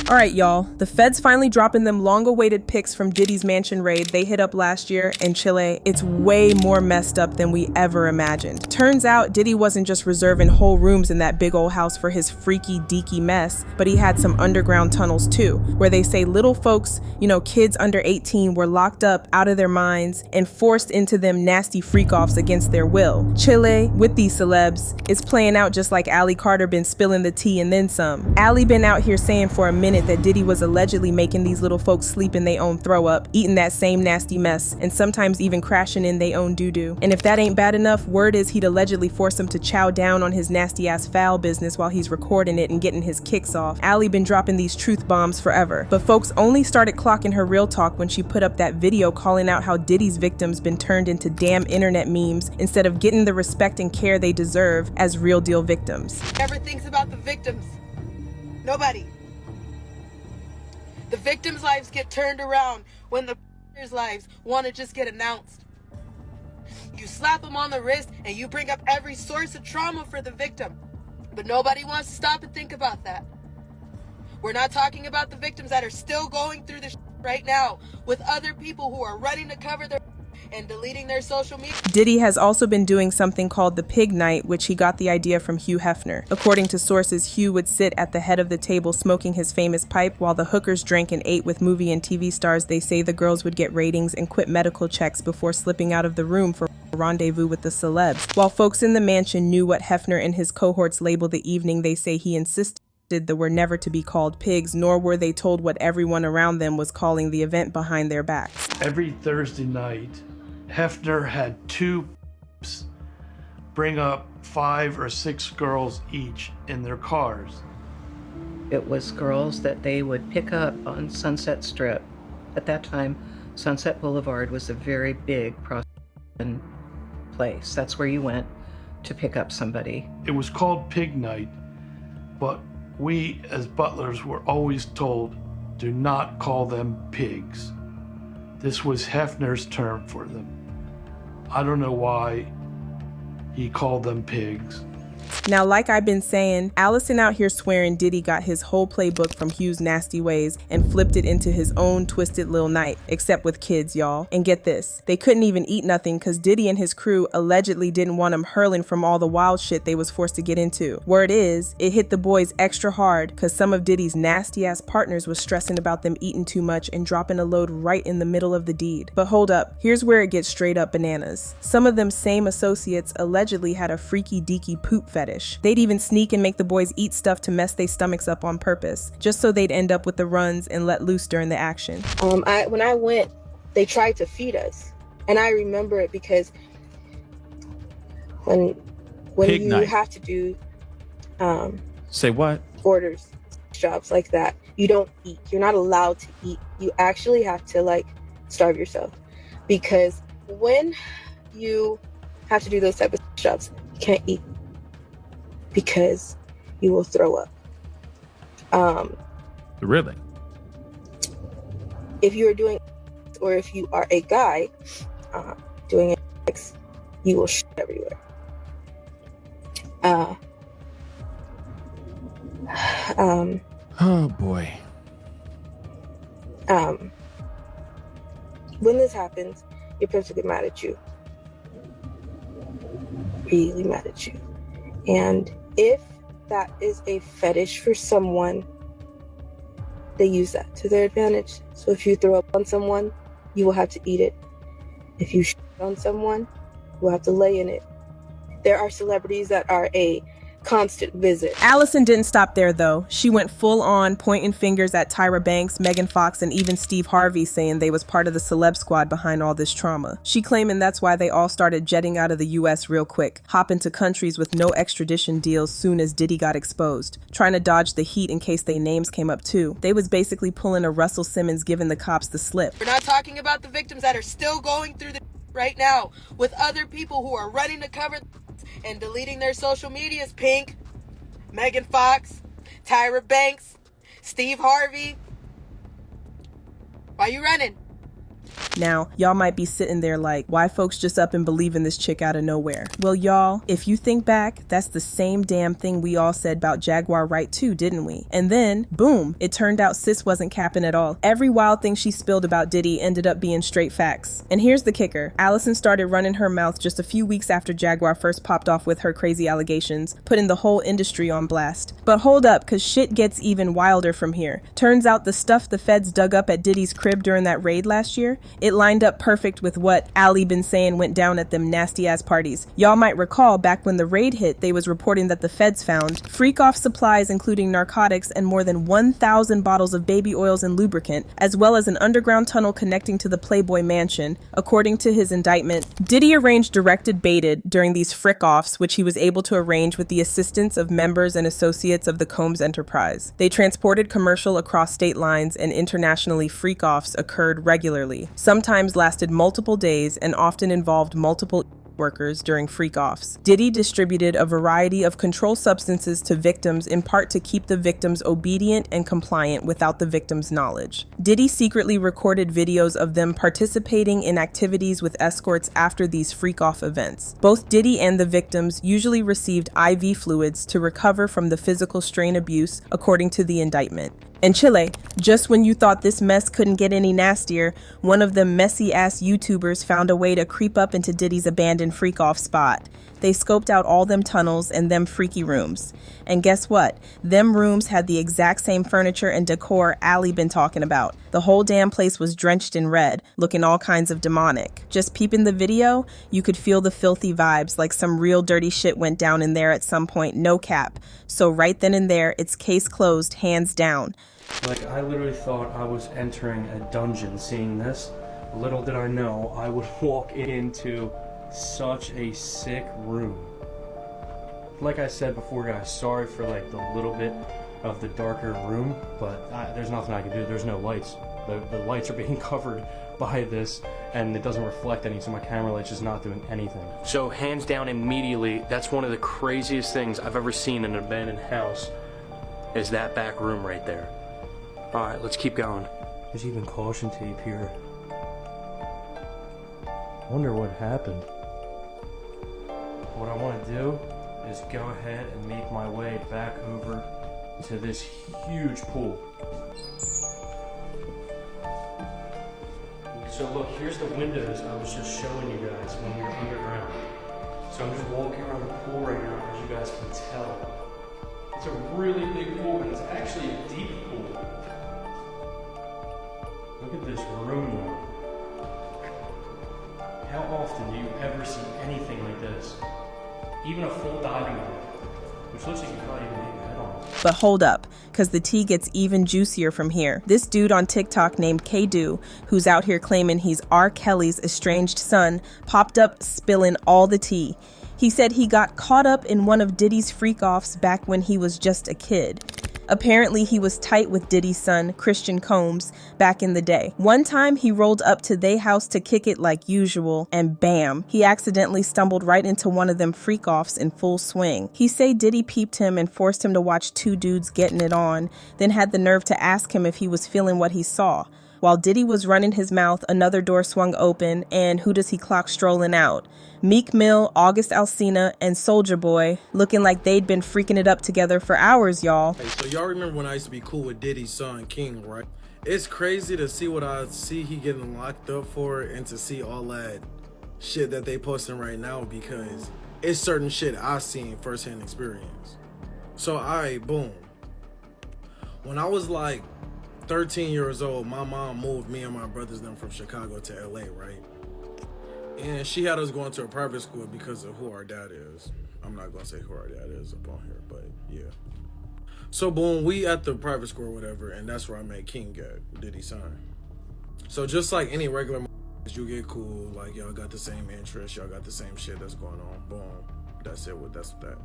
Alright y'all, the feds finally dropping them long-awaited pics from Diddy's mansion raid they hit up last year in Chile. It's way more messed up than we ever imagined. Turns out Diddy wasn't just reserving whole rooms in that big old house for his freaky-deaky mess, but he had some underground tunnels too, where they say little folks, kids under 18 were locked up out of their minds and forced into them nasty freak-offs against their will. Chile, with these celebs, is playing out just like Allie Carter been spilling the tea and then some. Allie been out here saying for a minute that Diddy was allegedly making these little folks sleep in their own throw up, eating that same nasty mess, and sometimes even crashing in their own doo-doo. And if that ain't bad enough, word is he'd allegedly force them to chow down on his nasty ass foul business while he's recording it and getting his kicks off. Allie been dropping these truth bombs forever, but folks only started clocking her real talk when she put up that video calling out how Diddy's victims been turned into damn internet memes instead of getting the respect and care they deserve as real deal victims. Never thinks about the victims. Nobody. The victims' lives get turned around when the lives want to just get announced. You slap them on the wrist and you bring up every source of trauma for the victim. But nobody wants to stop and think about that. We're not talking about the victims that are still going through this right now with other people who are running to cover their and deleting their social media. Diddy has also been doing something called the pig night, which he got the idea from Hugh Hefner. According to sources, Hugh would sit at the head of the table smoking his famous pipe while the hookers drank and ate with movie and TV stars. They say the girls would get ratings and quit medical checks before slipping out of the room for a rendezvous with the celebs. While folks in the mansion knew what Hefner and his cohorts labeled the evening, they say he insisted they were never to be called pigs, nor were they told what everyone around them was calling the event behind their backs. Every Thursday night, Hefner had two bring up 5 or 6 girls each in their cars. It was girls that they would pick up on Sunset Strip. At that time, Sunset Boulevard was a very big prostitution place. That's where you went to pick up somebody. It was called Pig Night, but we as butlers were always told, do not call them pigs. This was Hefner's term for them. I don't know why he called them pigs. Now, like I've been saying, Allison out here swearing Diddy got his whole playbook from Hugh's nasty ways and flipped it into his own twisted little night, except with kids, y'all. And get this, they couldn't even eat nothing because Diddy and his crew allegedly didn't want them hurling from all the wild shit they was forced to get into. Word is, it hit the boys extra hard because some of Diddy's nasty ass partners was stressing about them eating too much and dropping a load right in the middle of the deed. But hold up, here's where it gets straight up bananas. Some of them same associates allegedly had a freaky-deaky poop fetish. They'd even sneak and make the boys eat stuff to mess their stomachs up on purpose, just so they'd end up with the runs and let loose during the action. When I went, they tried to feed us, and I remember it because when Pig you night. have to do Say what? orders, jobs like that, you don't eat. You're not allowed to eat. You actually have to starve yourself, because when you have to do those type of jobs, you can't eat because you will throw up. Really? If you are doing, or if you are a guy doing it, you will shit everywhere. Oh boy. When this happens, your parents will get mad at you. Really mad at you. And if that is a fetish for someone, they use that to their advantage. So if you throw up on someone, you will have to eat it. If you shit on someone, you will have to lay in it. There are celebrities that are a constant visit. Allison didn't stop there though. She went full on pointing fingers at Tyra Banks, Megan Fox, and even Steve Harvey, saying they was part of the celeb squad behind all this trauma. She claiming that's why they all started jetting out of the US real quick, hopping to countries with no extradition deals soon as Diddy got exposed, trying to dodge the heat in case their names came up too. They was basically pulling a Russell Simmons giving the cops the slip. We're not talking about the victims that are still going through the right now with other people who are running to cover and deleting their social medias. Pink, Megan Fox, Tyra Banks, Steve Harvey. Why you running? Now, y'all might be sitting there like, why folks just up and believe in this chick out of nowhere? Well, y'all, if you think back, that's the same damn thing we all said about Jaguar Wright too, didn't we? And then, boom, it turned out sis wasn't capping at all. Every wild thing she spilled about Diddy ended up being straight facts. And here's the kicker. Allison started running her mouth just a few weeks after Jaguar first popped off with her crazy allegations, putting the whole industry on blast. But hold up, cause shit gets even wilder from here. Turns out the stuff the feds dug up at Diddy's crib during that raid last year, it lined up perfect with what Allie been saying went down at them nasty ass parties. Y'all might recall back when the raid hit, they was reporting that the feds found freak-off supplies including narcotics and more than 1,000 bottles of baby oils and lubricant, as well as an underground tunnel connecting to the Playboy mansion. According to his indictment, Diddy arranged directed baited during these frick-offs, which he was able to arrange with the assistance of members and associates of the Combs enterprise. They transported commercial across state lines, and internationally freak-offs occurred regularly, sometimes lasted multiple days and often involved multiple workers during freak-offs. Diddy distributed a variety of controlled substances to victims in part to keep the victims obedient and compliant without the victims' knowledge. Diddy secretly recorded videos of them participating in activities with escorts after these freak-off events. Both Diddy and the victims usually received IV fluids to recover from the physical strain abuse, according to the indictment. And Chile, just when you thought this mess couldn't get any nastier, one of them messy-ass YouTubers found a way to creep up into Diddy's abandoned freak-off spot. They scoped out all them tunnels and them freaky rooms. And guess what? Them rooms had the exact same furniture and decor Allie been talking about. The whole damn place was drenched in red, looking all kinds of demonic. Just peeping the video, you could feel the filthy vibes, like some real dirty shit went down in there at some point, no cap. So right then and there, it's case closed, hands down. Like, I literally thought I was entering a dungeon seeing this. Little did I know I would walk into such a sick room. Like I said before, guys, sorry for like the little bit of the darker room, but there's nothing I can do. There's no lights. The lights are being covered by this, and it doesn't reflect any, so my camera light's just not doing anything. So hands down, immediately, that's one of the craziest things I've ever seen in an abandoned house, is that back room right there. Alright, let's keep going. There's even caution tape here. I wonder what happened. What I want to do is go ahead and make my way back over to this huge pool. So look, here's the windows I was just showing you guys when we were underground. So I'm just walking around the pool right now, as you guys can tell. It's a really big pool, and it's actually a deep pool. Look at this room though. How often do you ever see anything like this? Even a full diving board, which looks like you probably even hit your head on. But hold up, because the tea gets even juicier from here. This dude on TikTok named K-Do, who's out here claiming he's R. Kelly's estranged son, popped up spilling all the tea. He said he got caught up in one of Diddy's freak-offs back when he was just a kid. Apparently, he was tight with Diddy's son, Christian Combs, back in the day. One time, he rolled up to their house to kick it like usual, and bam, he accidentally stumbled right into one of them freak-offs in full swing. He say Diddy peeped him and forced him to watch two dudes getting it on, then had the nerve to ask him if he was feeling what he saw. While Diddy was running his mouth, another door swung open, and who does he clock strolling out? Meek Mill, August Alsina, and Soulja Boy, looking like they'd been freaking it up together for hours, y'all. Hey, so y'all remember when I used to be cool with Diddy's son, King, right? It's crazy to see what I see he getting locked up for, and to see all that shit that they posting right now, because it's certain shit I seen firsthand experience. So boom. When I was like 13 years old, my mom moved me and my brothers them from Chicago to LA, right? And she had us going to a private school because of who our dad is. I'm not gonna say who our dad is up on here, but yeah. So boom, we at the private school or whatever, and that's where I met King at, Diddy's son. So just like any regular you get cool, like y'all got the same interests, y'all got the same shit that's going on, boom. That's that.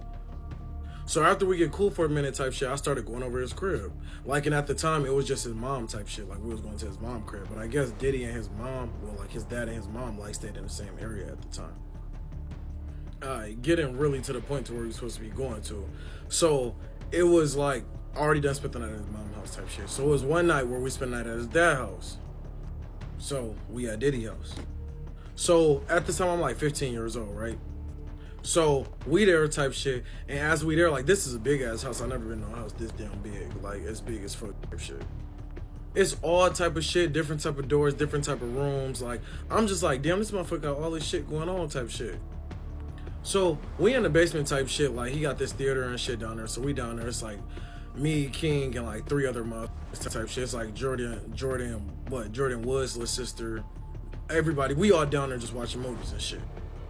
So after we get cool for a minute type shit, I started going over his crib. Like, and at the time, it was just his mom type shit. Like, we was going to his mom crib. But I guess Diddy and his mom, well, like his dad and his mom, like, stayed in the same area at the time. Getting really to the point to where we were supposed to be going to. So it was like, already done spent the night at his mom's house type shit. So it was one night where we spent the night at his dad's house. So we at Diddy house. So at this time I'm like 15 years old, right? So we there type shit, and as we there, like, this is a big ass house. I never been in a house this damn big, like as big as fuck type shit. It's all type of shit, different type of doors, different type of rooms. Like, I'm just like, damn, this motherfucker got all this shit going on type shit. So we in the basement type shit, like he got this theater and shit down there. So we down there, it's like me, King, and like 3 other motherfuckers type shit. It's like Jordan Woods' little sister, everybody. We all down there just watching movies and shit.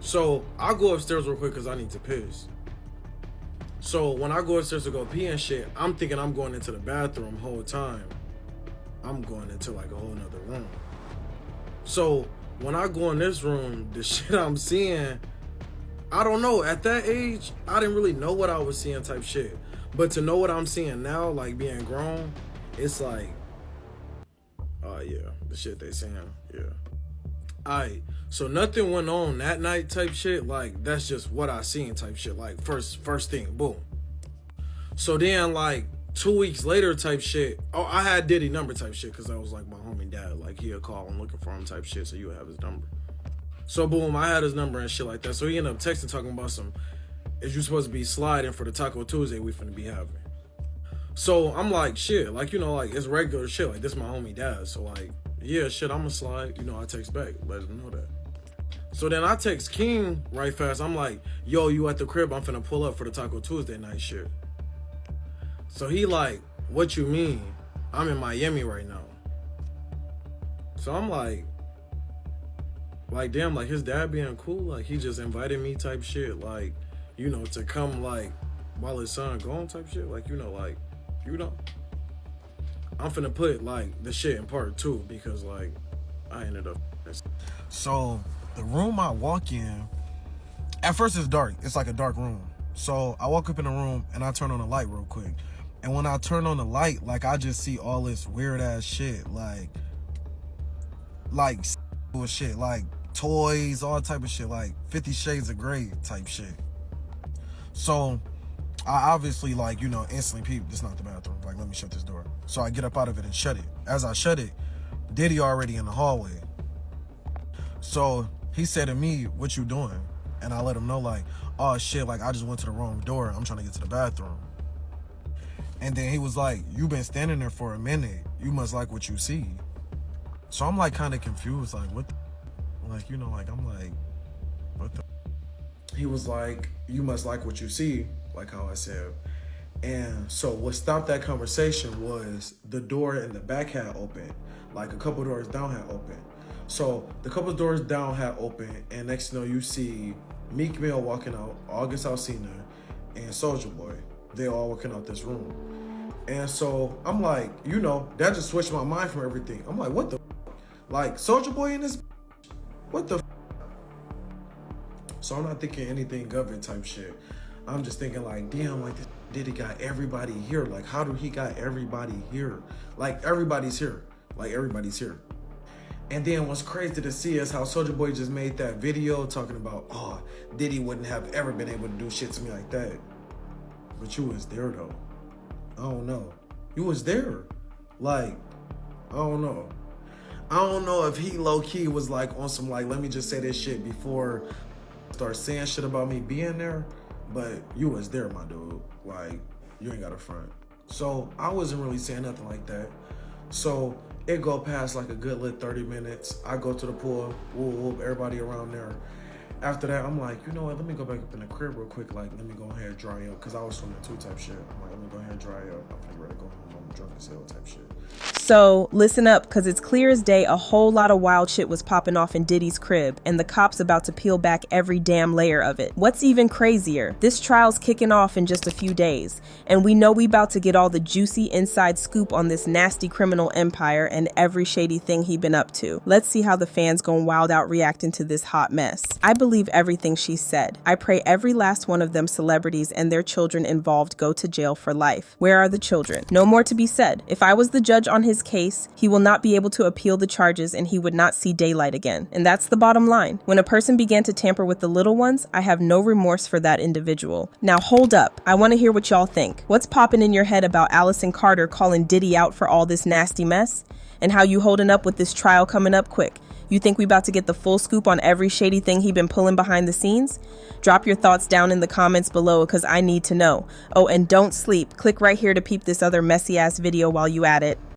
So I'll go upstairs real quick because I need to piss. So when I go upstairs to go pee and shit, I'm thinking I'm going into the bathroom the whole time. I'm going into like a whole nother room. So when I go in this room, the shit I'm seeing, I don't know. At that age, I didn't really know what I was seeing type shit. But to know what I'm seeing now, like being grown, it's like, oh yeah, the shit they saying, yeah. Alright, so nothing went on that night type shit. Like, that's just what I seen type shit. Like, first thing, boom. So then, like, 2 weeks later type shit. Oh, I had Diddy number type shit because I was like my homie dad. Like, he'll call and looking for him type shit, so you have his number. So boom, I had his number and shit like that. So he ended up texting talking about is you supposed to be sliding for the Taco Tuesday we finna be having. So I'm like, shit, like, you know, like, it's regular shit. Like, this my homie dad. So like, yeah, shit, I'ma slide. You know, I text back, let him know that. So then I text King right fast. I'm like, yo, you at the crib? I'm finna pull up for the Taco Tuesday night shit. So he like, what you mean? I'm in Miami right now. So I'm like, damn, like, his dad being cool. Like, he just invited me type shit. Like, you know, to come, like, while his son gone type shit. Like, you know, like, you know. I'm finna put, like, the shit in part 2 because, like, I ended up. So the room I walk in, at first it's dark. It's like a dark room. So I walk up in the room and I turn on the light real quick. And when I turn on the light, like, I just see all this weird ass shit, like shit, like toys, all type of shit, like 50 Shades of Grey type shit. So I obviously, like, you know, instantly peep, this is not the bathroom. Like, let me shut this door. So I get up out of it and shut it. As I shut it, Diddy already in the hallway. So he said to me, what you doing? And I let him know, like, oh shit, like, I just went to the wrong door. I'm trying to get to the bathroom. And then he was like, you been standing there for a minute. You must like what you see. So I'm like kind of confused, like, what the, like, you know, like, I'm like, what the. He was like, you must like what you see, like how I said. And so what stopped that conversation was the door in the back had opened, like a couple doors down had opened. So the couple doors down had opened, and next thing you know, you see Meek Mill walking out, August Alsina, and Soulja Boy. They all walking out this room. And so I'm like, you know, that just switched my mind from everything. I'm like, what the like, Soulja Boy in this, what the So I'm not thinking anything of it type shit. I'm just thinking like, damn, like, this Diddy got everybody here. Like, how do he got everybody here? Like, everybody's here. Like, everybody's here. And then what's crazy to see is how Soulja Boy just made that video talking about, oh, Diddy wouldn't have ever been able to do shit to me like that. But you was there though. I don't know. You was there. Like, I don't know. I don't know if he low-key was like on some like, let me just say this shit before I start saying shit about me being there. But you was there, my dude. Like, you ain't got a front. So I wasn't really saying nothing like that. So it go past like a good lit 30 minutes. I go to the pool, whoop, whoop, everybody around there. After that, I'm like, you know what, let me go back up in the crib real quick. Like, let me go ahead and dry up. Because I was swimming too type shit. I'm like, let me go ahead and dry up. I'm ready to go home. I'm drunk as hell type shit. So listen up, because it's clear as day a whole lot of wild shit was popping off in Diddy's crib, and the cops about to peel back every damn layer of it. What's even crazier, this trial's kicking off in just a few days, and we know we about to get all the juicy inside scoop on this nasty criminal empire and every shady thing he been up to. Let's see how the fans gon' wild out reacting to this hot mess. I believe everything she said. I pray every last one of them celebrities and their children involved go to jail for life. Where are the children? No more to be said. If I was the judge on his his case, he will not be able to appeal the charges and he would not see daylight again. And that's the bottom line. When a person began to tamper with the little ones, I have no remorse for that individual. Now hold up, I want to hear what y'all think. What's popping in your head about Allison Carter calling Diddy out for all this nasty mess? And how you holding up with this trial coming up quick? You think we about to get the full scoop on every shady thing he been pulling behind the scenes? Drop your thoughts down in the comments below because I need to know. Oh, and don't sleep. Click right here to peep this other messy ass video while you at it.